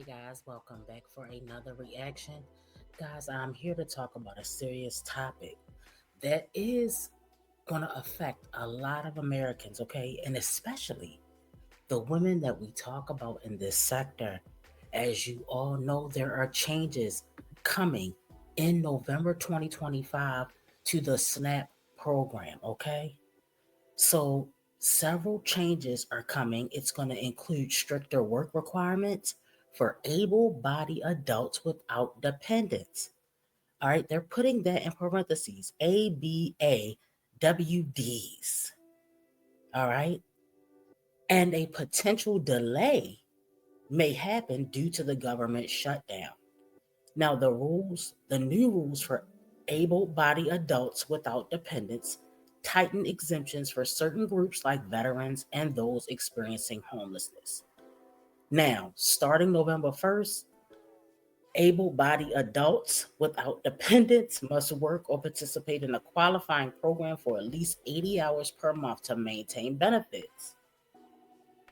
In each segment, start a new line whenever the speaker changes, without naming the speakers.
Hey guys, welcome back for another reaction. Guys, I'm here to talk about a serious topic that is going to affect a lot of Americans, okay? And especially the women that we talk about in this sector. As you all know, there are changes coming in November 2025 to the SNAP program, okay? So, several changes are coming. It's going to include stricter work requirements for able bodied adults without dependents. All right, they're putting that in parentheses ABAWDs. All right, and a potential delay may happen due to the government shutdown. Now, the new rules for able bodied adults without dependents tighten exemptions for certain groups like veterans and those experiencing homelessness. Now, starting November 1st, able bodied adults without dependents must work or participate in a qualifying program for at least 80 hours per month to maintain benefits.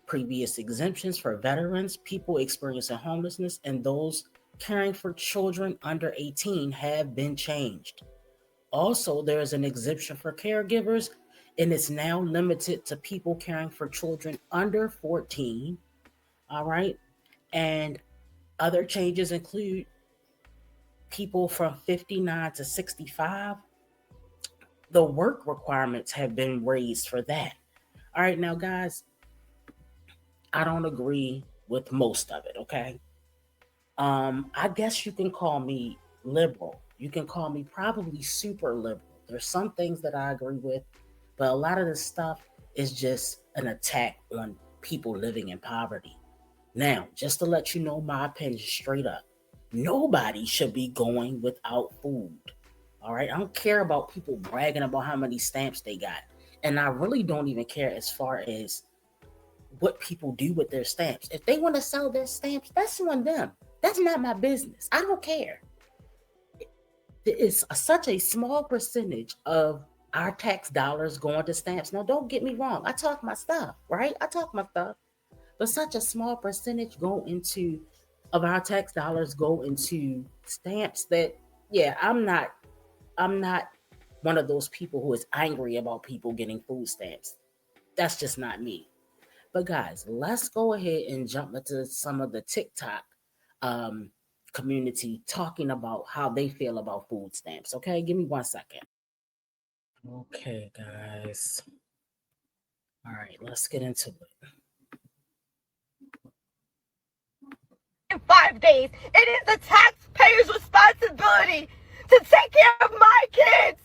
Previous exemptions for veterans, people experiencing homelessness, and those caring for children under 18 have been changed. Also, there is an exemption for caregivers, and it's now limited to people caring for children under 14. All right. And other changes include people from 59 to 65. The work requirements have been raised for that. All right. Now, guys, I don't agree with most of it. Okay. I guess you can call me liberal. You can call me probably super liberal. There's some things that I agree with, but a lot of this stuff is just an attack on people living in poverty. Now, just to let you know my opinion straight up, nobody should be going without food. All right. I don't care about people bragging about how many stamps they got. And I really don't even care as far as what people do with their stamps. If they want to sell their stamps, that's on them. That's not my business. I don't care. It's such a small percentage of our tax dollars going to stamps. Now, don't get me wrong. I talk my stuff, right? I talk my stuff, but such a small percentage go into of our tax dollars go into stamps that, yeah, I'm not one of those people who is angry about people getting food stamps. That's just not me. But guys, let's go ahead and jump into some of the TikTok um, community talking about how they feel about food stamps. Okay, give me 1 second. Okay, guys. All right, let's get into it.
In 5 days, it is the taxpayer's responsibility to take care of my kids.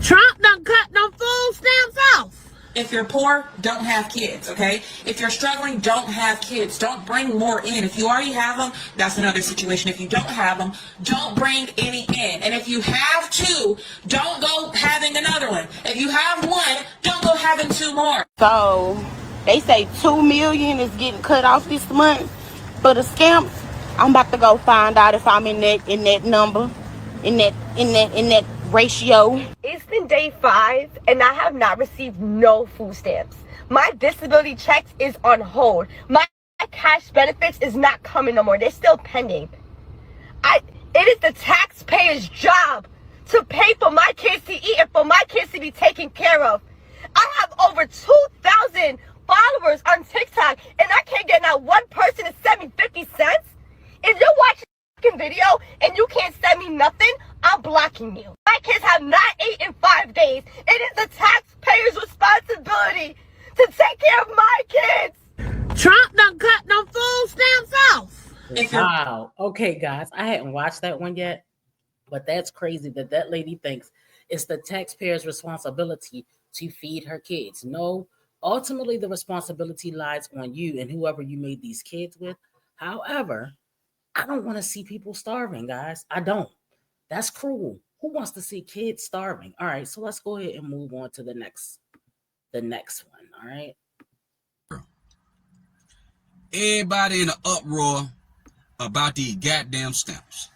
Trump done cut them food stamps off.
If you're poor, don't have kids, okay? If you're struggling, don't have kids. Don't bring more in. If you already have them, that's another situation. If you don't have them, don't bring any in. And if you have two, don't go having another one. If you have one, don't go having two more.
So they say 2 million is getting cut off this month for the scamps. I'm about to go find out if I'm in that number, in that ratio.
It's been day 5 and I have not received no food stamps. My disability checks is on hold. My cash benefits is not coming no more. They're still pending. It is the taxpayer's job to pay for my kids to eat and for my kids to be taken care of. I have over 2,000 followers on TikTok and I can't get not one person to send me 50 cents. If you're watching video and you can't send me nothing, I'm blocking you. My kids have not eaten in 5 days. It is the taxpayer's responsibility to take care of my kids.
Trump done cut them food stamps off.
Wow. Okay, guys, I hadn't watched that one yet, but that's crazy that lady thinks it's the taxpayer's responsibility to feed her kids. No, ultimately the responsibility lies on you and whoever you made these kids with. However, I don't want to see people starving, guys. I don't. That's cruel. Who wants to see kids starving? All right, so let's go ahead and move on to the next one. All right.
Everybody in an uproar about these goddamn stamps.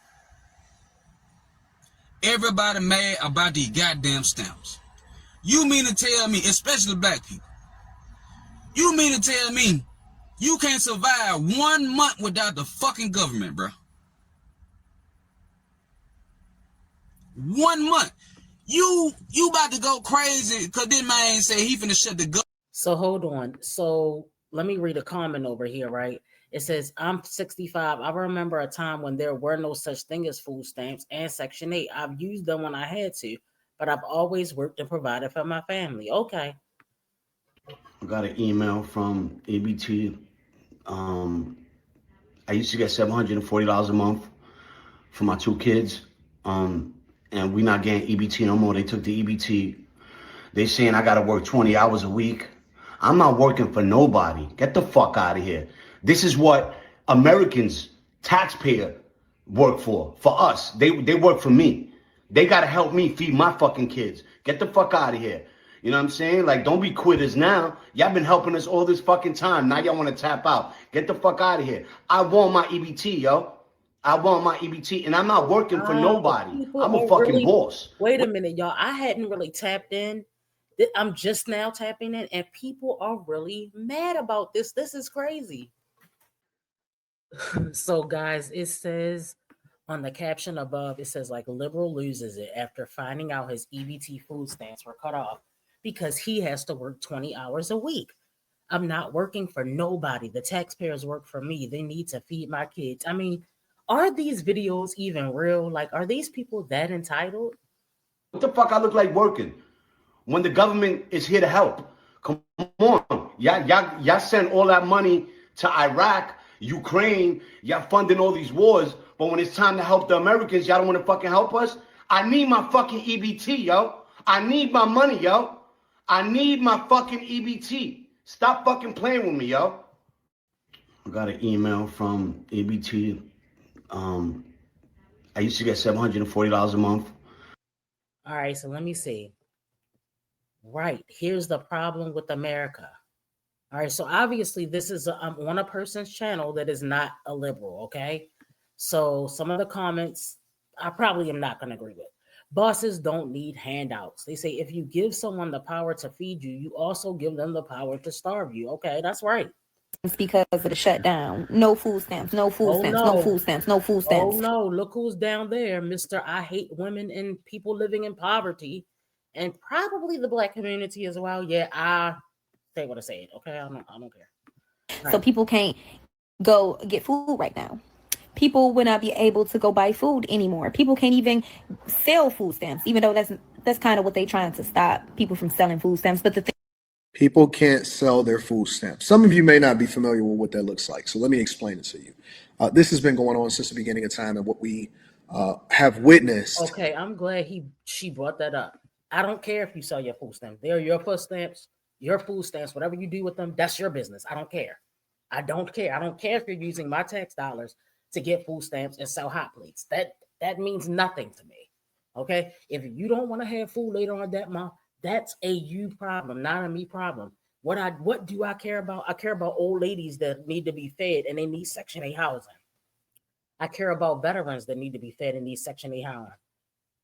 Everybody mad about these goddamn stamps. You mean to tell me, especially black people, you mean to tell me You can't survive 1 month without the fucking government, bro. 1 month. You about to go crazy because this man say he finna shut the government.
So hold on. So let me read a comment over here, right? It says, I'm 65. I remember a time when there were no such thing as food stamps and Section 8. I've used them when I had to, but I've always worked and provided for my family. Okay.
I got an email from EBT. I used to get $740 a month for my 2 kids. And we not getting EBT no more. They took the EBT. They saying I gotta work 20 hours a week. I'm not working for nobody. Get the fuck out of here. This is what Americans, taxpayer, work for us. They work for me. They gotta help me feed my fucking kids. Get the fuck out of here. You know what I'm saying? Like, don't be quitters now. Y'all been helping us all this fucking time. Now y'all want to tap out. Get the fuck out of here. I want my EBT, yo. I want my EBT, and I'm not working for nobody. I'm a fucking boss.
Wait a minute, y'all. I hadn't really tapped in. I'm just now tapping in, and people are really mad about this. This is crazy. So, guys, it says on the caption above, it says, like, liberal loses it after finding out his EBT food stamps were cut off because he has to work 20 hours a week. I'm not working for nobody. The taxpayers work for me. They need to feed my kids. I mean, are these videos even real? Like, are these people that entitled?
What the fuck I look like working when the government is here to help? Come on. Y'all send all that money to Iraq, Ukraine. Y'all funding all these wars. But when it's time to help the Americans, y'all don't want to fucking help us? I need my fucking EBT, yo. I need my money, yo. I need my fucking EBT. Stop fucking playing with me, yo. I got an email from EBT. I used to get $740 a month.
All right, so let me see. Right, here's the problem with America. All right, so obviously this is on a person's channel that is not a liberal, okay? So some of the comments I probably am not going to agree with. Bosses don't need handouts. They say if you give someone the power to feed you, you also give them the power to starve you. Okay, that's right.
It's because of the shutdown. No food stamps, no food stamps, no food stamps, no food stamps.
Oh no, look who's down there, Mr. I hate women and people living in poverty, and probably the black community as well. Yeah, I say what I said. Okay, I don't care.
Right. So people can't go get food right now. People will not be able to go buy food anymore. People can't even sell food stamps, even though that's kind of what they're trying to stop people from selling food stamps. But the thing,
people can't sell their food stamps. Some of you may not be familiar with what that looks like, so let me explain it to you. This has been going on since the beginning of time, and what we have witnessed.
Okay, I'm glad she brought that up. I don't care if you sell your food stamps. They're your food stamps, whatever you do with them, that's your business. I don't care. I don't care. I don't care if you're using my tax dollars to get food stamps and sell hot plates. That means nothing to me. Okay? If you don't want to have food later on that month, that's a you problem, not a me problem. What do I care about? I care about old ladies that need to be fed and they need Section 8 housing. I care about veterans that need to be fed and need Section 8 housing.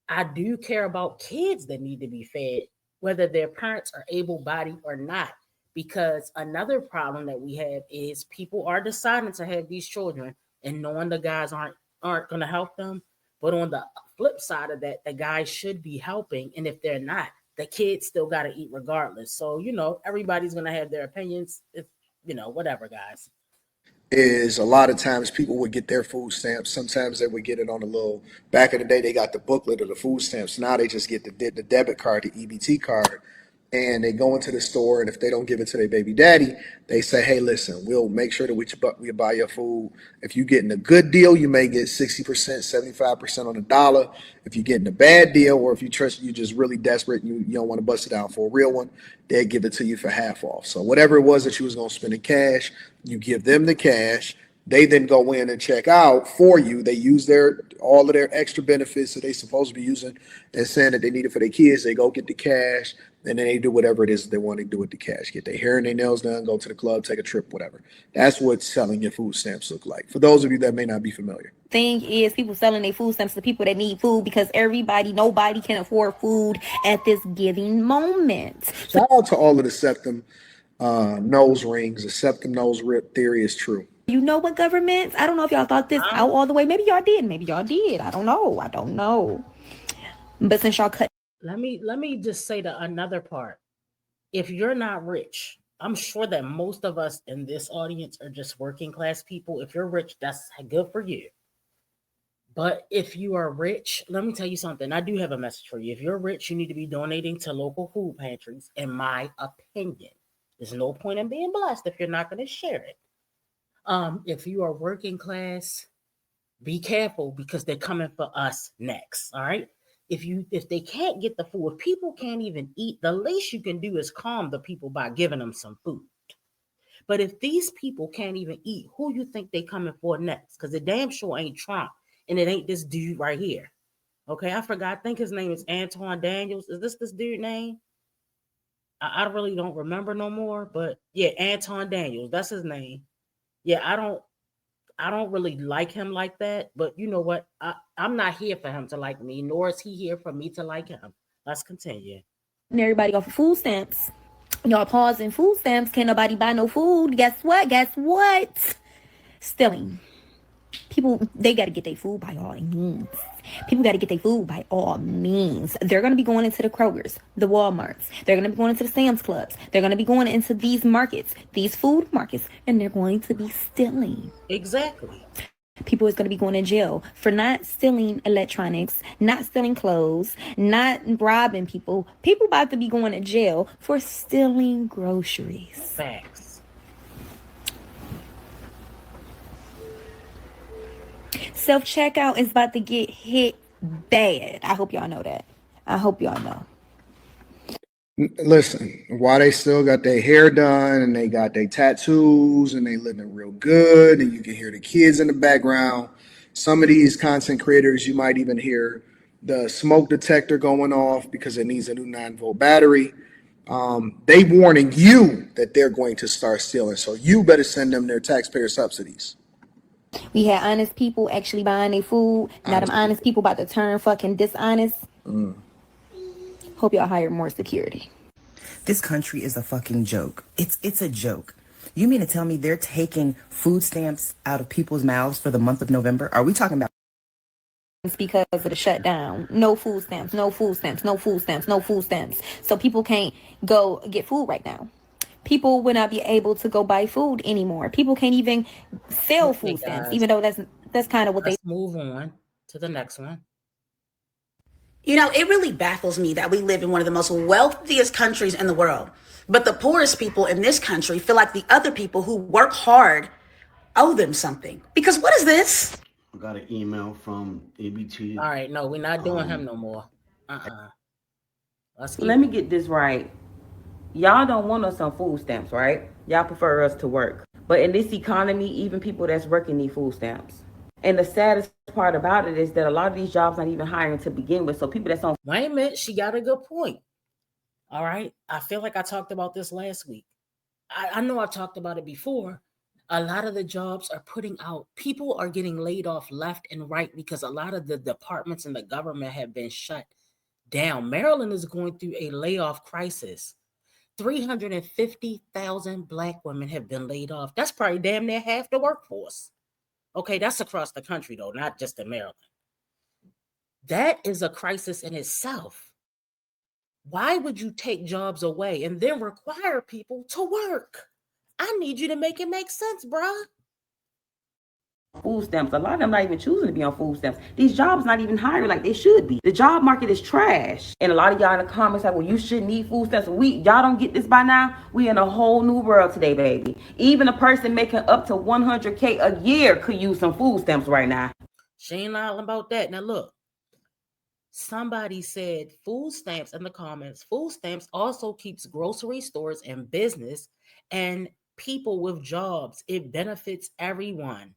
I do care about kids that need to be fed, whether their parents are able-bodied or not. Because another problem that we have is people are deciding to have these children and knowing the guys aren't going to help them. But on the flip side of that, the guys should be helping. And if they're not, the kids still got to eat regardless. So, everybody's going to have their opinions. If, whatever, guys.
Is a lot of times people would get their food stamps. Sometimes they would get it on a little, back in the day, they got the booklet of the food stamps. Now they just get the debit card, the EBT card. And they go into the store, and if they don't give it to their baby daddy, they say, hey, listen, we'll make sure that we buy your food. If you're getting a good deal, you may get 60%, 75% on the dollar. If you're getting a bad deal, or if you're just really desperate and you don't want to bust it out for a real one, they'll give it to you for half off. So whatever it was that you was going to spend in cash, you give them the cash. They then go in and check out for you. They use all of their extra benefits that they're supposed to be using and saying that they need it for their kids. They go get the cash, and then they do whatever it is that they want to do with the cash. Get their hair and their nails done, go to the club, take a trip, whatever. That's what selling your food stamps look like. For those of you that may not be familiar.
Thing is, people selling their food stamps to people that need food because nobody can afford food at this giving moment.
Shout out to all of the Septum nose rings, except the nose rip theory is true.
You know what, governments? I don't know if y'all thought this out all the way. Maybe y'all did. Maybe y'all did. I don't know. But since y'all cut.
Let me just say another part. If you're not rich, I'm sure that most of us in this audience are just working class people. If you're rich, that's good for you. But if you are rich, let me tell you something. I do have a message for you. If you're rich, you need to be donating to local food pantries, in my opinion. There's no point in being blessed if you're not going to share it. If you are working class, be careful because they're coming for us next. All right. If they can't get the food, if people can't even eat, the least you can do is calm the people by giving them some food. But if these people can't even eat, who you think they coming for next? Because the damn sure ain't Trump. And it ain't this dude right here. Okay, I forgot. I think his name is Antoine Daniels. Is this dude's name? I really don't remember no more. But yeah, Antoine Daniels. That's his name. Yeah, I don't really like him like that. But you know what? I'm not here for him to like me, nor is he here for me to like him. Let's continue.
Everybody off of food stamps. Y'all pausing food stamps. Can't nobody buy no food. Guess what? Stealing. People, they got to get their food by all means. People got to get their food by all means. They're going to be going into the Krogers, the Walmarts. They're going to be going into the Sam's Clubs. They're going to be going into these markets, these food markets, and they're going to be stealing.
Exactly.
People is going to be going to jail for not stealing electronics, not stealing clothes, not robbing people. People about to be going to jail for stealing groceries.
Facts.
Self-checkout is about to get hit bad. I hope y'all know that. I hope y'all know.
Listen, while they still got their hair done and they got their tattoos and they living real good and you can hear the kids in the background, some of these content creators, you might even hear the smoke detector going off because it needs a new 9-volt battery. They warning you that they're going to start stealing. So you better send them their taxpayer subsidies.
We had honest people actually buying their food. Now them honest people about to turn fucking dishonest. Hope y'all hire more security.
This country is a fucking joke. It's a joke. You mean to tell me they're taking food stamps out of people's mouths for the month of November? Are we talking about?
It's because of the shutdown. No food stamps, no food stamps, no food stamps, no food stamps. So people can't go get food right now. People will not be able to go buy food anymore. People can't even sell food stamps, even though that's kind of what
Let's move on to the next one.
You know, it really baffles me that we live in one of the most wealthiest countries in the world, but the poorest people in this country feel like the other people who work hard owe them something. Because what is this?
I got an email from EBT.
All right, no, we're not doing him no more.
Let me get this right. Y'all don't want us on food stamps, right? Y'all prefer us to work. But in this economy, even people that's working need food stamps. And the saddest part about it is that a lot of these jobs not even hiring to begin with. So people that's on...
Wait a minute, she got a good point. All right, I feel like I talked about this last week. I know I talked about it before. A lot of the jobs are putting out, people are getting laid off left and right because a lot of the departments in the government have been shut down. Maryland is going through a layoff crisis. 350,000 Black women have been laid off. That's probably damn near half the workforce. Okay, that's across the country, though, not just in Maryland. That is a crisis in itself. Why would you take jobs away and then require people to work? I need you to make it make sense, bruh.
Food stamps. A lot of them not even choosing to be on food stamps. These jobs not even hiring like they should be. The job market is trash. And a lot of y'all in the comments like, well, you shouldn't need food stamps. Y'all don't get this by now. We in a whole new world today, baby. Even a person making up to $100K a year could use some food stamps right now.
She ain't lying about that. Now look, somebody said food stamps in the comments. Food stamps also keeps grocery stores in business and people with jobs. It benefits everyone.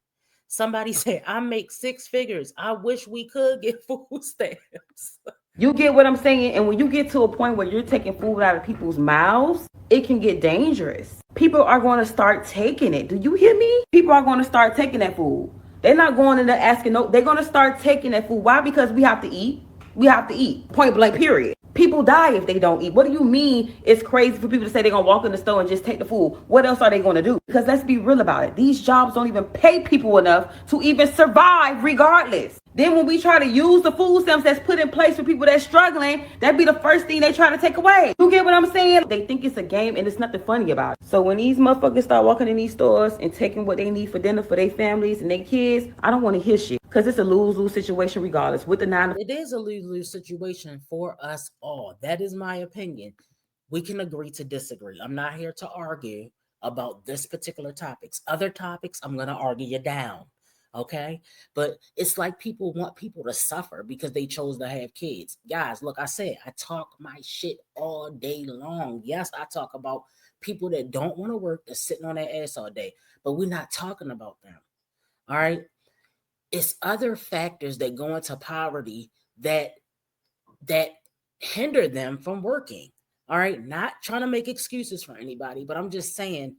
Somebody said, I make 6 figures. I wish we could get food stamps.
You get what I'm saying? And when you get to a point where you're taking food out of people's mouths, it can get dangerous. People are going to start taking it. Do you hear me? People are going to start taking that food. They're not going in there asking, no, they're going to start taking that food. Why? Because we have to eat. We have to eat. Point blank, period. People die if they don't eat. What do you mean it's crazy for people to say they're going to walk in the store and just take the food? What else are they going to do? Because let's be real about it. These jobs don't even pay people enough to even survive regardless. Then when we try to use the food stamps that's put in place for people that's struggling, that'd be the first thing they try to take away. You get what I'm saying? They think it's a game and it's nothing funny about it. So when these motherfuckers start walking in these stores and taking what they need for dinner for their families and their kids, I don't want to hear shit. Because it's a lose-lose situation regardless. With the 9 to...
It is a lose-lose situation for us all. That is my opinion. We can agree to disagree. I'm not here to argue about this particular topics. Other topics, I'm going to argue you down. Okay, but it's like people want people to suffer because they chose to have kids. Guys, look, I said I talk my shit all day long. Yes, I talk about people that don't want to work, that's sitting on their ass all day, but we're not talking about them. All right, it's other factors that go into poverty that hinder them from working. All right, not trying to make excuses for anybody, but I'm just saying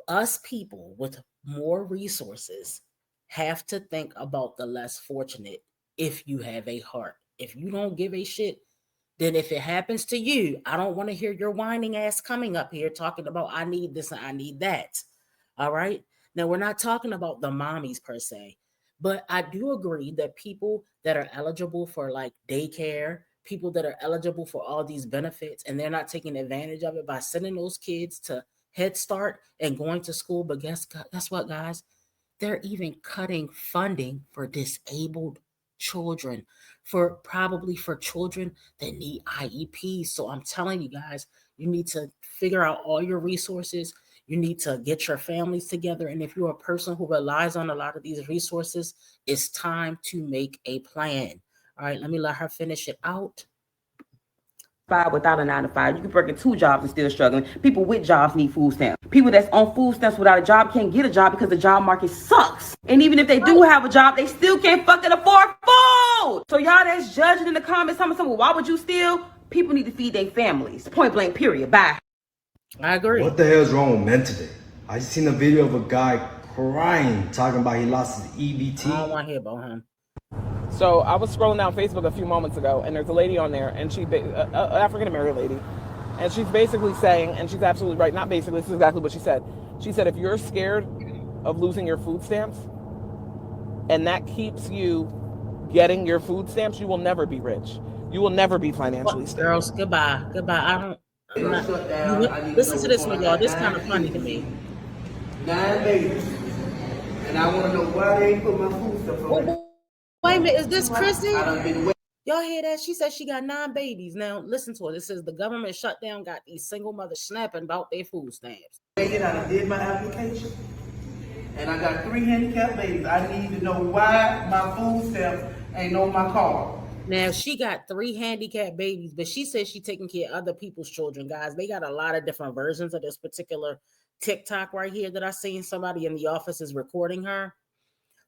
us people with more resources have to think about the less fortunate if you have a heart. If you don't give a shit, then if it happens to you, I don't want to hear your whining ass coming up here talking about I need this and I need that. All right. Now, we're not talking about the mommies per se, but I do agree that people that are eligible for like daycare, people that are eligible for all these benefits, and they're not taking advantage of it by sending those kids to Head Start and going to school. But guess what, guys? They're even cutting funding for disabled children, for children that need IEPs. So I'm telling you guys, you need to figure out all your resources. You need to get your families together. And if you're a person who relies on a lot of these resources, it's time to make a plan. All right, let me let her finish it out.
Without a 9 to 5, you can work in 2 jobs and still struggling. People with jobs need food stamps. People that's on food stamps without a job can't get a job because the job market sucks. And even if they do have a job, they still can't fucking afford food. So y'all that's judging in the comments, well, why would you steal? People need to feed their families. Point blank, period. Bye.
I agree.
What the hell is wrong with men today? I seen a video of a guy crying, talking about he lost his EBT.
I don't want to hear about him.
So I was scrolling down Facebook a few moments ago, and there's a lady on there, and African-American lady, and she's basically saying, and she's absolutely right, not basically, this is exactly what she said. She said, if you're scared of losing your food stamps, and that keeps you getting your food stamps, you will never be rich. You will never be financially stable.
Girls, goodbye. Listen to this one, y'all. This is kind of funny to me.
9 babies. And I want to know why they ain't put my food stamps on there.
Wait a minute, is this Chrissy? Y'all hear that? She said she got 9 babies. Now, listen to her. It says the government shutdown got these single mothers snapping about their food stamps.
I did my application, and I got 3 handicapped babies. I need to know why my food stamps ain't on my card.
Now, she got 3 handicapped babies, but she says she's taking care of other people's children, guys. They got a lot of different versions of this particular TikTok right here that I seen somebody in the office is recording her.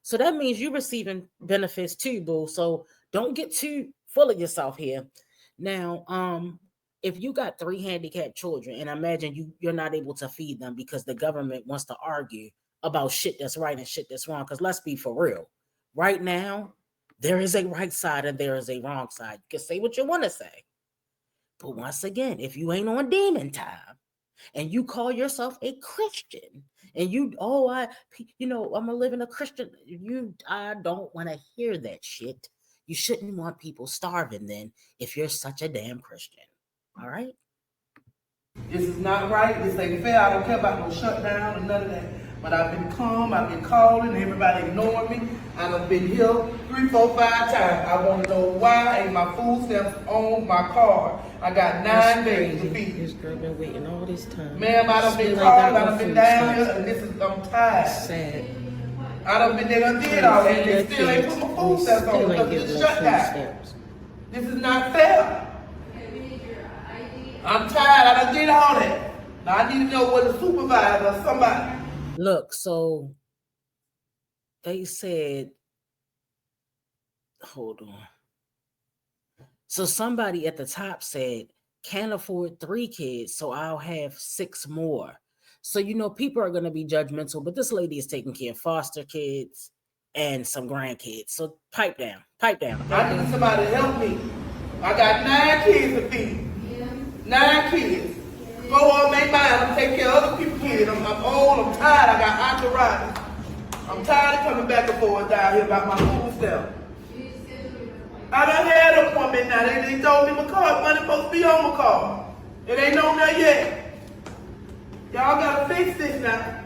So that means you're receiving benefits too, boo. So don't get too full of yourself here. Now, if you got 3 handicapped children, and imagine you're not able to feed them because the government wants to argue about shit that's right and shit that's wrong. Because let's be for real. Right now, there is a right side and there is a wrong side. You can say what you want to say. But once again, if you ain't on demon time and you call yourself a Christian, and I'm a living a Christian. I don't want to hear that shit. You shouldn't want people starving then if you're such a damn Christian. All right?
This is not right. This ain't fair. I don't care about no shutdown or none of that. But I've been calm. I've been calling. Everybody ignoring me. I've been here 3, 4, 5 times. I want to know why ain't my food stamps on my card. I got 9 days to feed.
This girl been waiting all this time.
Ma'am, I done been called. I done been down here, and I'm tired.
Sad.
I done been there and did all that. They still ain't put my food stamps on because it's shut down. This is not fair. I'm tired. I done did all that. Now I need to know what a supervisor or somebody.
Look, so they said, hold on. So somebody at the top said, can't afford 3 kids, so I'll have 6 more. So, people are going to be judgmental, but this lady is taking care of foster kids and some grandkids. So pipe down.
I need somebody to help me. I got 9 kids to feed. 9 kids. 4 of them ain't mine. I'm taking care of other people's kids. I'm old. I'm tired. I got arthritis. I'm tired of coming back and forth down here about my food stamp. I done had an appointment now. They told me my card money supposed to be on my card. It ain't on there yet. Y'all gotta fix this now.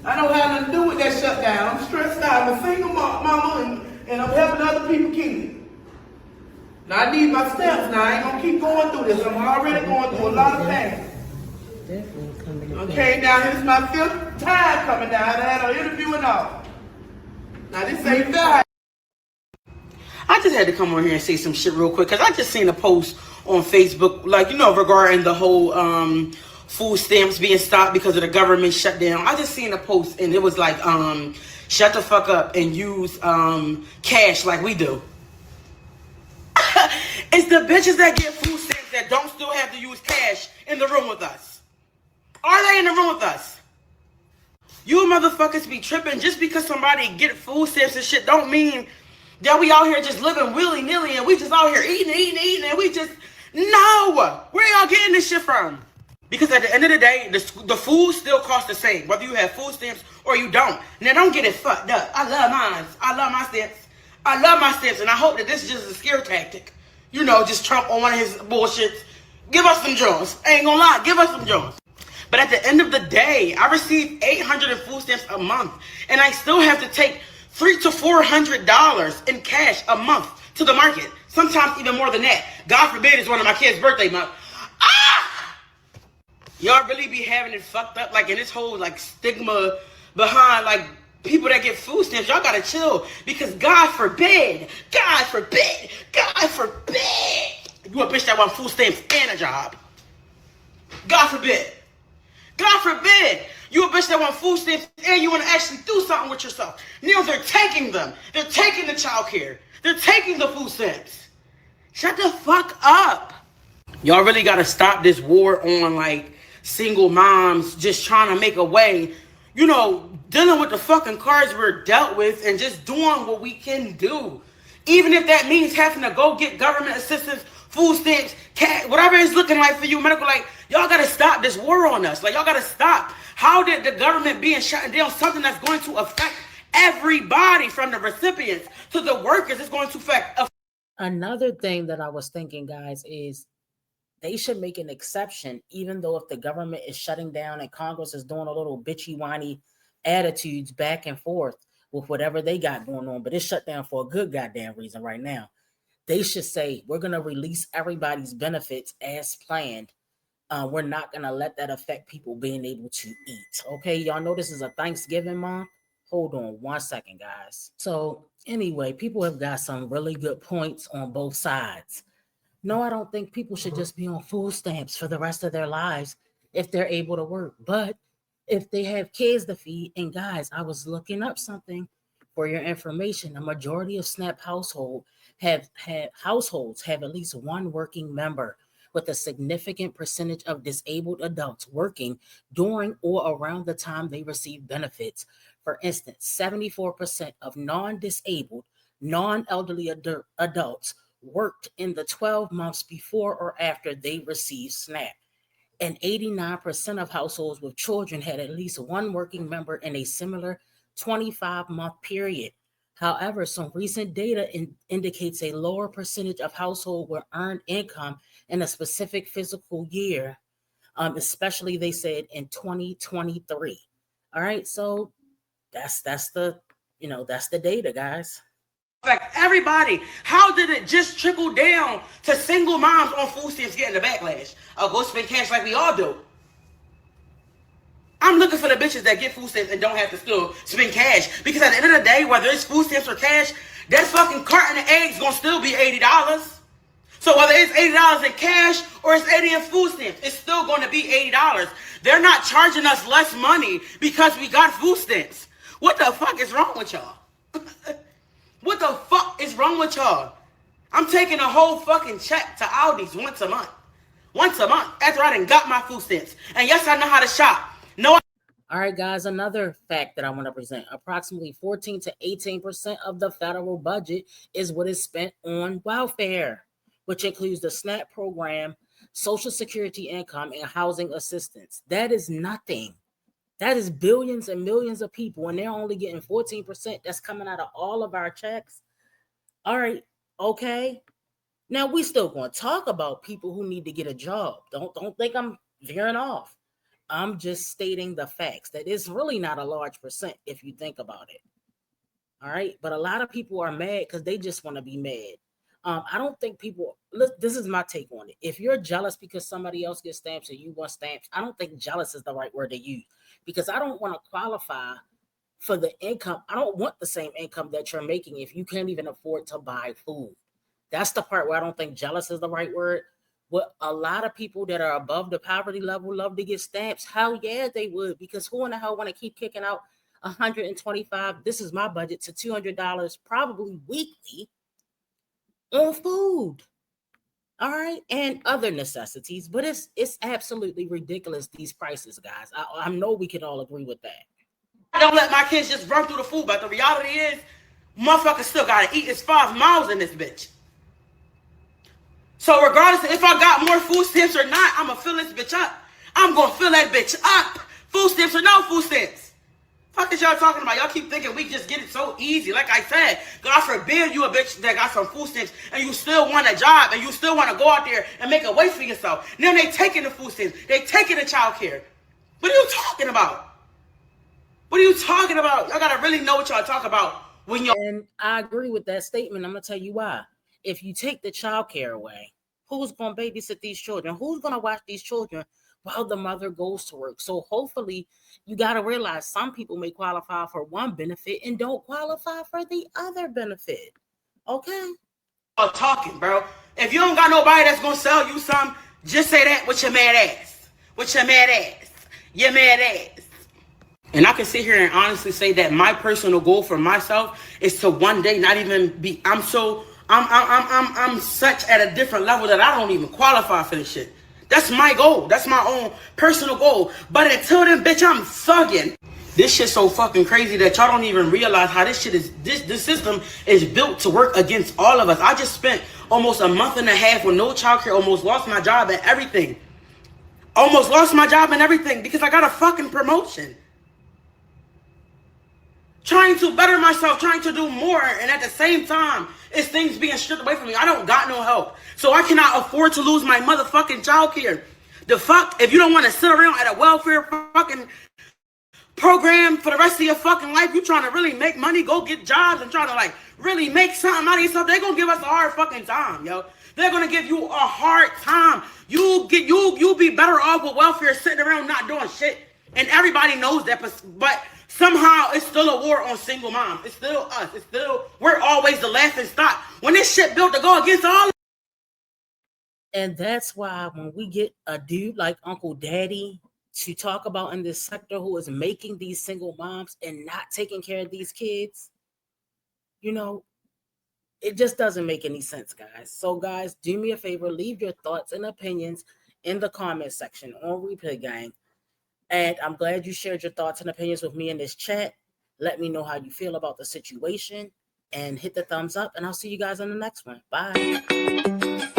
I don't have nothing to do with that shutdown. I'm stressed out. I'm a single mama and I'm helping other people kids. Now I need my stamps now. I ain't gonna keep going through this. I'm already going through a lot of pain.
Definitely coming.
I came down here. This is my 5th time coming down. I had an interview and all. Now this ain't fair.
I just had to come on here and say some shit real quick because I just seen a post on Facebook, like, you know, regarding the whole food stamps being stopped because of the government shutdown. I just seen a post and it was like, shut the fuck up and use cash like we do. It's the bitches that get food stamps that don't still have to use cash in the room with us. Are they in the room with us? You motherfuckers be tripping. Just because somebody get food stamps and shit don't mean that we out here just living willy-nilly and we just out here eating and we just... No! Where y'all getting this shit from? Because at the end of the day, the food still costs the same, whether you have food stamps or you don't. Now, don't get it fucked up. I love mine. I love my stamps. I love my stamps, and I hope that this is just a scare tactic. You know, just Trump on one of his bullshits. Give us some joints. I ain't gonna lie, give us some joints. But at the end of the day, I receive $800 in food stamps a month, and I still have to take $300 to $400 in cash a month to the market. Sometimes even more than that. God forbid it's one of my kids' birthday month. Ah! Y'all really be having it fucked up, like in this whole like stigma behind like people that get food stamps. Y'all gotta chill because God forbid, God forbid, God forbid you a bitch that want food stamps and a job. God forbid. God forbid you a bitch that want food stamps and you want to actually do something with yourself. Neil, they're taking them. They're taking the child care. They're taking the food stamps. Shut the fuck up. Y'all really gotta stop this war on like single moms just trying to make a way, you know, dealing with the fucking cards we're dealt with and just doing what we can do. Even if that means having to go get government assistance, food stamps, cash, whatever it's looking like for you, medical, like, y'all gotta stop this war on us. Like, y'all gotta stop. How did the government being shut down something that's going to affect everybody from the recipients to the workers? It's going to affect.
Another thing that I was thinking, guys, is they should make an exception, even though if the government is shutting down and Congress is doing a little bitchy, whiny attitudes back and forth with whatever they got going on, but it's shut down for a good goddamn reason right now. They should say, we're going to release everybody's benefits as planned. We're not going to let that affect people being able to eat. Okay, y'all know this is a Thanksgiving month. Hold on 1 second, guys. So anyway, people have got some really good points on both sides. No, I don't think people should just be on food stamps for the rest of their lives if they're able to work. But if they have kids to feed, and guys, I was looking up something for your information. A majority of SNAP households have at least one working member, with a significant percentage of disabled adults working during or around the time they receive benefits. For instance, 74% of non-disabled, non-elderly adults worked in the 12 months before or after they received SNAP. And 89% of households with children had at least one working member in a similar 25-month period. However, some recent data indicates a lower percentage of households with earned income in a specific fiscal year, especially, they said, in 2023. All right, so that's the data, guys.
Affect everybody. How did it just trickle down to single moms on food stamps getting the backlash? I'll go spend cash like we all do. I'm looking for the bitches that get food stamps and don't have to still spend cash. Because at the end of the day, whether it's food stamps or cash, that fucking carton of eggs gonna still be $80. So whether it's $80 in cash or it's $80 in food stamps, it's still gonna be $80. They're not charging us less money because we got food stamps. What the fuck is wrong with y'all? What the fuck is wrong with y'all? I'm taking a whole fucking check to Aldi's once a month. Once a month after I done got my food stamps. And yes, I know how to shop. No.
All right, guys, another fact that I want to present. Approximately 14 to 18% of the federal budget is what is spent on welfare. which includes the SNAP program, Social Security income, and housing assistance. That is nothing. That is billions and millions of people, and they're only getting 14%. That's coming out of all of our checks. All right, okay. Now we still going to talk about people who need to get a job. Don't think I'm veering off. I'm just stating the facts that it's really not a large percent if you think about it. All right, but a lot of people are mad because they just want to be mad. I don't think people. Look, this is my take on it. If you're jealous because somebody else gets stamps and you want stamps, I don't think jealous is the right word to use, because I don't want to qualify for the income. I don't want the same income that you're making if you can't even afford to buy food. That's the part where I don't think jealous is the right word. But a lot of people that are above the poverty level love to get stamps. Hell yeah, they would, because who in the hell want to keep kicking out $125? This is my budget, to $200 probably weekly on food. All right, and other necessities. But it's absolutely ridiculous, these prices, guys. I know we can all agree with that.
I don't let my kids just run through the food, but the reality is, motherfuckers still gotta eat. It's 5 miles in this bitch. So regardless of if I got more food stamps or not, I'ma fill this bitch up. I'm gonna fill that bitch up. Food stamps or no food stamps. Fuck is y'all talking about? Y'all keep thinking we just get it so easy. Like I said, God forbid you a bitch that got some food stamps and you still want a job and you still want to go out there and make a way for yourself. Now they taking the food stamps. They taking the child care. What are you talking about? What are you talking about? Y'all gotta really know what y'all talk about when y'all.
And I agree with that statement. I'm gonna tell you why. If you take the child care away, who's gonna babysit these children? Who's gonna watch these children while the mother goes to work? So hopefully you got to realize some people may qualify for one benefit and don't qualify for the other benefit. Okay?
Talking, bro. If you don't got nobody that's going to sell you some, just say that with your mad ass. With your mad ass. Your mad ass. And I can sit here and honestly say that my personal goal for myself is to one day not even be, I'm such at a different level that I don't even qualify for this shit. That's my goal. That's my own personal goal. But until then, bitch, I'm thugging. This shit's so fucking crazy that y'all don't even realize how this shit is. This system is built to work against all of us. I just spent almost a month and a half with no childcare. Almost lost my job and everything. Almost lost my job and everything because I got a fucking promotion. Trying to better myself, trying to do more, and at the same time, it's things being stripped away from me. I don't got no help. So I cannot afford to lose my motherfucking childcare. The fuck? If you don't want to sit around at a welfare fucking program for the rest of your fucking life, you trying to really make money, go get jobs and trying to like really make something out of yourself, they're gonna give us a hard fucking time, yo. They're gonna give you a hard time. You'll be better off with welfare sitting around not doing shit. And everybody knows that, but somehow it's still a war on single moms. It's still us. It's still, we're always the laughing stock. When this shit built to go against all.
And that's why when we get a dude like Uncle Daddy to talk about in this sector who is making these single moms and not taking care of these kids, you know, it just doesn't make any sense, guys. So guys, do me a favor, leave your thoughts and opinions in the comment section on Replay Gang. And I'm glad you shared your thoughts and opinions with me in this chat. Let me know how you feel about the situation and hit the thumbs up. And I'll see you guys in the next one. Bye.